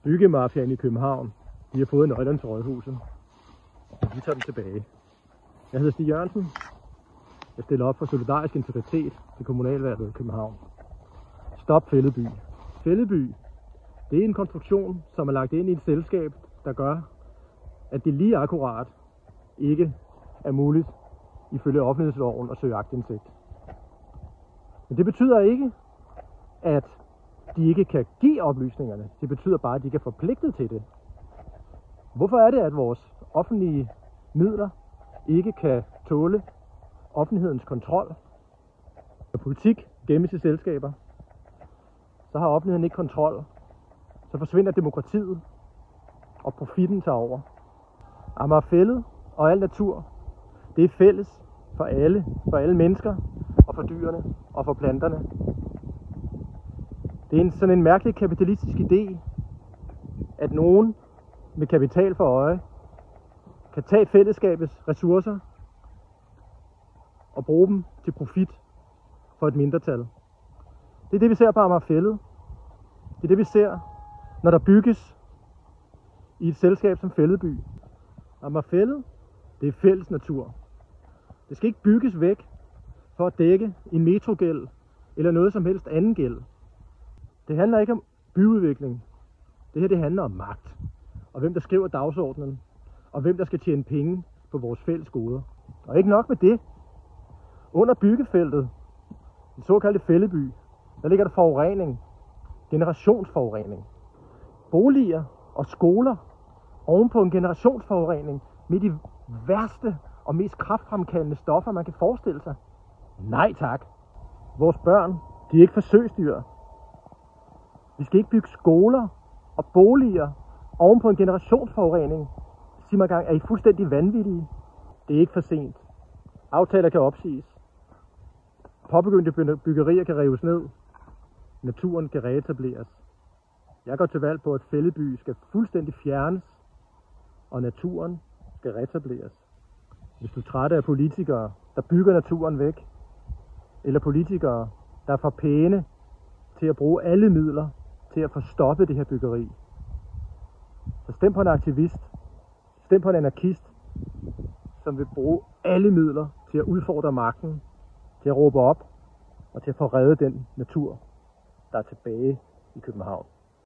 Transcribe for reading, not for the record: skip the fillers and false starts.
Byggemafiaen i København, de har fået nøglerne til rådhuset. Vi tager dem tilbage. Jeg hedder Stig Jørgensen. Jeg stiller op for solidarisk integritet til kommunalvalget i København. Stop Fælleby. Fælleby, det er en konstruktion, som er lagt ind i et selskab, der gør, at det lige akkurat ikke er muligt ifølge offentlighedsloven at søge aktindsigt. Men det betyder ikke, at de ikke kan give oplysningerne. Det betyder bare, at de ikke er forpligtet til det. Hvorfor er det, at vores offentlige midler ikke kan tåle offentlighedens kontrol? Når politik gemmes i selskaber, så har offentligheden ikke kontrol. Så forsvinder demokratiet, og profitten tager over. Amagerfælled og al natur, det er fælles for alle mennesker, og for dyrene, og for planterne. Det er sådan en mærkelig kapitalistisk idé, at nogen med kapital for øje kan tage fællesskabets ressourcer og bruge dem til profit for et mindretal. Det er det, vi ser på Amagerfælled. Det er det, vi ser, når der bygges i et selskab som Fælleby. Amagerfælled, det er fælles natur. Det skal ikke bygges væk for at dække en metrogæld eller noget som helst anden gæld. Det handler ikke om byudvikling. Det her, det handler om magt. Og hvem der skriver dagsordenen. Og hvem der skal tjene penge på vores fælles goder. Og ikke nok med det. Under byggefeltet, den såkaldte Fælleby, der ligger der forurening. Generationsforurening. Boliger og skoler ovenpå en generationsforurening med de værste og mest kræftfremkaldende stoffer, man kan forestille sig. Nej tak. Vores børn, de er ikke forsøgsdyr. Vi skal ikke bygge skoler og boliger ovenpå en generationsforurening. Sig mig gang, er I fuldstændig vanvittige? Det er ikke for sent. Aftaler kan opsiges. Påbegyndte byggerier kan rives ned. Naturen kan reetableres. Jeg går til valg på, at Fælleby skal fuldstændig fjernes, og naturen skal reetableres. Hvis du er træt af politikere, der bygger naturen væk, eller politikere, der er for pæne til at bruge alle midler til at få stoppet det her byggeri, så stem på en aktivist, stem på en anarkist, som vil bruge alle midler til at udfordre magten, til at råbe op og til at få reddet den natur, der er tilbage i København.